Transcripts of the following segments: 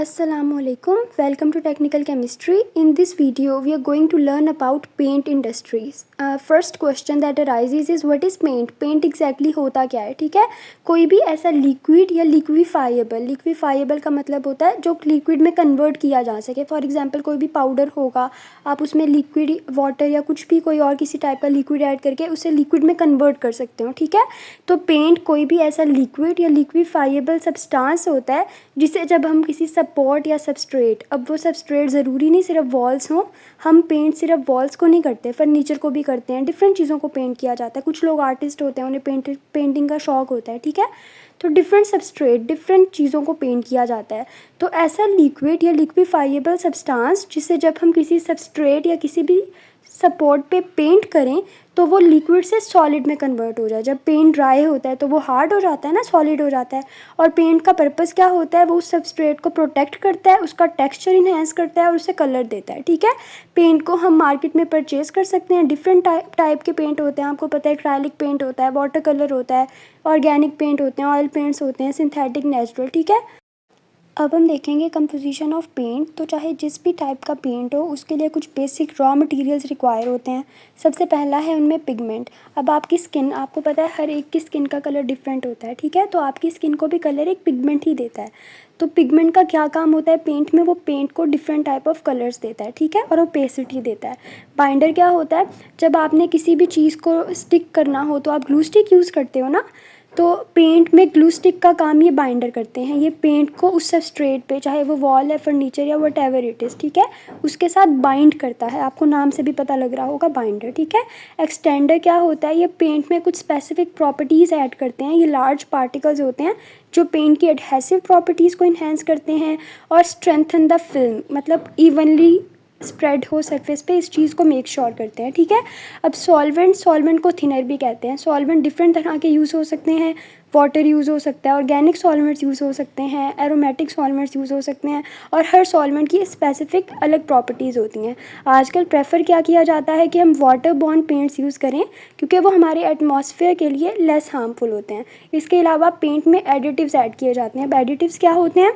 Assalamualaikum. Welcome to Technical Chemistry. In this video, we are going to learn about paint industries. First question that arises is what is paint? Paint exactly होता क्या है? ठीक है, कोई भी ऐसा liquid या लिक्विफाइबल का मतलब होता है जो लिक्विड में कन्वर्ट किया जा सके. फॉर एग्जांपल कोई भी पाउडर होगा, आप उसमें लिक्विड वाटर या कुछ भी कोई और किसी टाइप का लिक्विड ऐड करके उसे लिक्विड में कन्वर्ट कर सकते हो. ठीक है, तो पेंट कोई भी ऐसा लिक्विड या लिक्विफाइबल सब्सटेंस होता है जिसे जब हम किसी सपोर्ट या सबस्ट्रेट, अब वो सबस्ट्रेट ज़रूरी नहीं सिर्फ वॉल्स हों, हम पेंट सिर्फ वॉल्स को नहीं करते, फर्नीचर को भी करते हैं, डिफरेंट चीज़ों को पेंट किया जाता है. कुछ लोग आर्टिस्ट होते हैं, उन्हें पेंटिंग का शौक़ होता है. ठीक है, तो डिफरेंट सबस्ट्रेट, डिफरेंट चीज़ों को पेंट किया जाता है. तो ऐसा लिक्विड या लिक्विफाइबल सब्सटेंस जिसे जब हम किसी सबस्ट्रेट या किसी भी सपोर्ट पे पेंट करें तो वो लिक्विड से सॉलिड में कन्वर्ट हो जाए. जब पेंट ड्राई होता है तो वो हार्ड हो जाता है ना, सॉलिड हो जाता है. और पेंट का पर्पस क्या होता है? वो उस सबस्ट्रेट को प्रोटेक्ट करता है, उसका टेक्सचर इन्हेंस करता है और उसे कलर देता है. ठीक है, पेंट को हम मार्केट में परचेज़ कर सकते हैं. डिफरेंट टाइप के पेंट होते हैं, आपको पता है. एक्रेलिक पेंट होता है, वाटर कलर होता है, ऑर्गेनिक पेंट होते हैं, ऑयल पेंट्स होते हैं, सिंथेटिक, नेचुरल. ठीक है, अब हम देखेंगे कंपोजिशन ऑफ पेंट. तो चाहे जिस भी टाइप का पेंट हो उसके लिए कुछ बेसिक रॉ मटेरियल्स रिक्वायर होते हैं. सबसे पहला है उनमें पिगमेंट. अब आपकी स्किन, आपको पता है हर एक की स्किन का कलर डिफरेंट होता है. ठीक है, तो आपकी स्किन को भी कलर एक पिगमेंट ही देता है. तो पिगमेंट का क्या काम होता है पेंट में? वो पेंट को डिफरेंट टाइप ऑफ कलर्स देता है. ठीक है, और ओपेसिटी देता है. बाइंडर क्या होता है? जब आपने किसी भी चीज़ को स्टिक करना हो तो आप ग्लू स्टिक यूज़ करते हो ना, तो पेंट में ग्लू स्टिक का काम ये बाइंडर करते हैं. ये पेंट को उस सबस्ट्रेट पे, चाहे वो वॉल है, फर्नीचर या वट एवर इट इज़, ठीक है, उसके साथ बाइंड करता है. आपको नाम से भी पता लग रहा होगा, बाइंडर. ठीक है, एक्सटेंडर क्या होता है? ये पेंट में कुछ स्पेसिफिक प्रॉपर्टीज़ ऐड करते हैं. ये लार्ज पार्टिकल्स होते हैं जो पेंट की एडहेसिव प्रॉपर्टीज़ को इन्हेंस करते हैं और स्ट्रेंथन द फिल्म, मतलब इवनली स्प्रेड हो सरफेस पे, इस चीज़ को मेक श्योर करते हैं. ठीक है, अब सॉल्वेंट को थिनर भी कहते हैं. सॉल्वेंट डिफरेंट तरह के यूज़ हो सकते हैं. वाटर यूज़ हो सकता है, ऑर्गेनिक सॉल्वेंट्स यूज़ हो सकते हैं, एरोमेटिक सॉल्वेंट्स यूज़ हो सकते हैं, और हर सॉल्वेंट की स्पेसिफिक अलग प्रॉपर्टीज़ होती हैं. आजकल प्रेफर क्या किया जाता है कि हम वाटर बॉर्न पेंट्स यूज़ करें क्योंकि वो हमारे एटमॉस्फेयर के लिए लेस हार्मफुल होते हैं. इसके अलावा पेंट में एडिटिव्स ऐड किए जाते हैं. अब एडिटिव्स क्या होते हैं?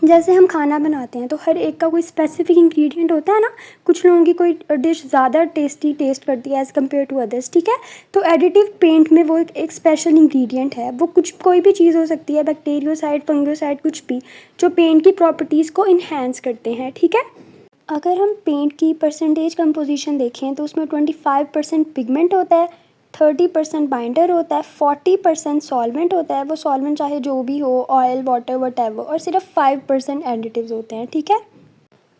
जैसे हम खाना बनाते हैं तो हर एक का कोई स्पेसिफिक इंग्रेडिएंट होता है ना. कुछ लोगों की कोई डिश ज़्यादा टेस्टी टेस्ट करती है एज़ कम्पेयर टू अदर्स. ठीक है, तो एडिटिव पेंट में वो एक स्पेशल इंग्रेडिएंट है. वो कुछ कोई भी चीज़ हो सकती है, बैक्टीरियोसाइड, फंगोसाइड, कुछ भी, जो पेंट की प्रॉपर्टीज़ को इन्हेंस करते हैं. ठीक है, अगर हम पेंट की परसेंटेज कंपोजिशन देखें तो उसमें 25% पिगमेंट होता है, 30% बाइंडर होता है, 40% सॉल्वेंट होता है. वो सॉल्वेंट चाहे जो भी हो, ऑयल, वाटर, वटेवर, और सिर्फ 5% एडिटिव्स होते हैं. ठीक है,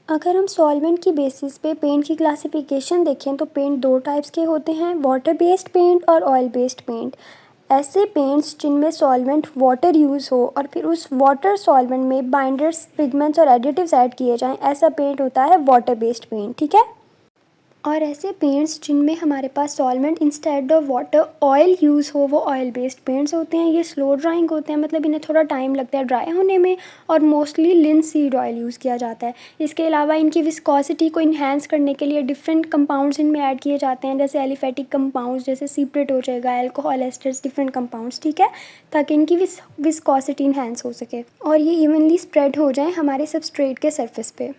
अगर हम सॉल्वेंट की बेसिस पे पेंट की क्लासिफिकेशन देखें तो पेंट दो टाइप्स के होते हैं, वाटर बेस्ड पेंट और ऑयल बेस्ड पेंट. ऐसे पेंट्स जिनमें सॉल्वेंट वाटर यूज़ हो और फिर उस वाटर सॉल्वेंट में बाइंडर्स, पिगमेंट्स और एडिटिव्स ऐड किए जाएं, ऐसा पेंट होता है वाटर बेस्ड पेंट. ठीक है, और ऐसे पेंट्स जिनमें हमारे पास solvent instead of water oil use हो, वो ऑयल बेस्ड पेंट्स होते हैं. ये स्लो ड्राइंग होते हैं, मतलब इन्हें थोड़ा टाइम लगता है ड्राई होने में, और मोस्टली लिनसीड ऑयल यूज़ किया जाता है. इसके अलावा इनकी विस्कोसिटी को इन्हेंस करने के लिए डिफरेंट कंपाउंड्स इनमें ऐड किए जाते हैं, जैसे एलिफेटिक कंपाउंड्स, जैसे सीप्रेट हो जाएगा, अल्कोहल एस्टर्स, डिफरेंट कंपाउंड्स. ठीक है, ताकि इनकी विस्कोसिटी इन्हेंस हो सके और ये इवनली स्प्रेड हो जाए हमारे सबस्ट्रेट के सरफेस पे.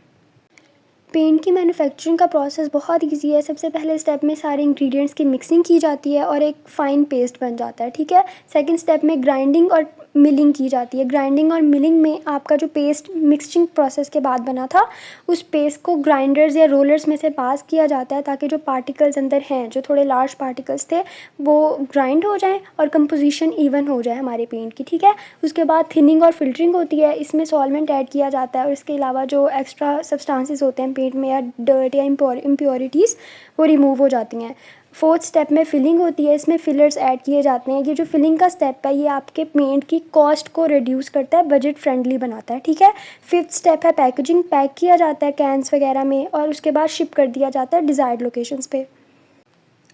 पेंट की मैन्युफैक्चरिंग का प्रोसेस बहुत ईजी है. सबसे पहले स्टेप में सारे इंग्रेडिएंट्स की मिक्सिंग की जाती है और एक फ़ाइन पेस्ट बन जाता है. ठीक है, सेकंड स्टेप में ग्राइंडिंग और मिलिंग की जाती है. ग्राइंडिंग और मिलिंग में आपका जो पेस्ट मिक्सिंग प्रोसेस के बाद बना था, उस पेस्ट को ग्राइंडर्स या रोलर्स में से पास किया जाता है ताकि जो पार्टिकल्स अंदर हैं, जो थोड़े लार्ज पार्टिकल्स थे, वो ग्राइंड हो जाएँ और कंपोजिशन इवन हो जाए हमारे पेंट की. ठीक है, उसके बाद थिनिंग और फिल्टरिंग होती है. इसमें सॉल्वेंट ऐड किया जाता है और इसके अलावा जो एक्स्ट्रा सब्सटेंसेस होते हैं पेंट में, या डर्ट या इम्प्योरिटीज़, वो रिमूव हो जाती हैं. फोर्थ स्टेप में फिलिंग होती है. इसमें फिलर्स ऐड किए जाते हैं. ये जो फिलिंग का स्टेप है ये आपके पेंट की कॉस्ट को रिड्यूस करता है, बजट फ्रेंडली बनाता है. ठीक है, फिफ्थ स्टेप है पैकेजिंग. पैक किया जाता है कैंस वगैरह में और उसके बाद शिप कर दिया जाता है डिज़ायर्ड लोकेशंस पे.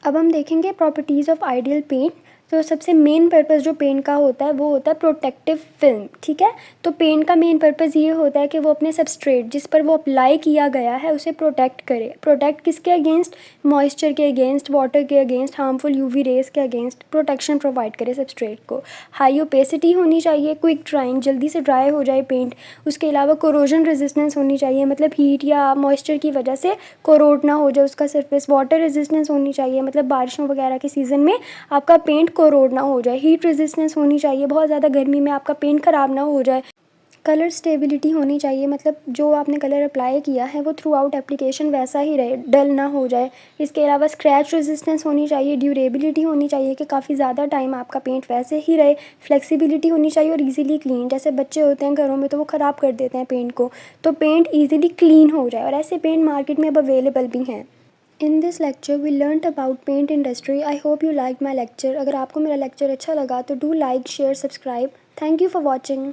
अब हम देखेंगे प्रॉपर्टीज़ ऑफ आइडियल पेंट. तो सबसे मेन पर्पज़ जो पेंट का होता है वो होता है प्रोटेक्टिव फिल्म, ठीक है। तो पेंट का मेन पर्पज़ ये होता है कि वो अपने सबस्ट्रेट जिस पर वो अप्लाई किया गया है उसे प्रोटेक्ट करे। प्रोटेक्ट किसके अगेंस्ट? मॉइस्चर के अगेंस्ट, वाटर के अगेंस्ट, हार्मफुल यूवी रेज़ के अगेंस्ट प्रोटेक्शन प्रोवाइड करे सबस्ट्रेट को। हाई ओपेसिटी होनी चाहिए, क्विक ड्राइंग, जल्दी से ड्राई हो जाए पेंट। उसके अलावा कोरोजन रेजिस्टेंस होनी चाहिए, मतलब हीट या मॉइस्चर की वजह से कोरोड ना हो जाए उसका सरफेस। वाटर रेजिस्टेंस होनी चाहिए, मतलब बारिशों वगैरह के सीज़न में आपका पेंट कोरोड ना हो जाए। हीट रेजिस्टेंस होनी चाहिए, बहुत ज़्यादा गर्मी में आपका पेंट ख़राब ना हो जाए। कलर स्टेबिलिटी होनी चाहिए, मतलब जो आपने कलर अप्लाई किया है वो थ्रू आउट एप्लीकेशन वैसा ही रहे, डल ना हो जाए। इसके अलावा स्क्रैच रेजिस्टेंस होनी चाहिए, ड्यूरेबिलिटी होनी चाहिए कि काफ़ी ज़्यादा टाइम आपका पेंट वैसे ही रहे। फ्लेक्सिबिलिटी होनी चाहिए और ईजिली क्लीन, जैसे बच्चे होते हैं घरों में तो वो ख़राब कर देते हैं पेंट को, तो पेंट ईजिली क्लीन हो जाए। और ऐसे पेंट मार्केट में अब अवेलेबल भी हैं। In this lecture we learned about paint industry. I hope you like my lecture. अगर आपको मेरा लेक्चर अच्छा लगा तो do like, share, subscribe. Thank you for watching.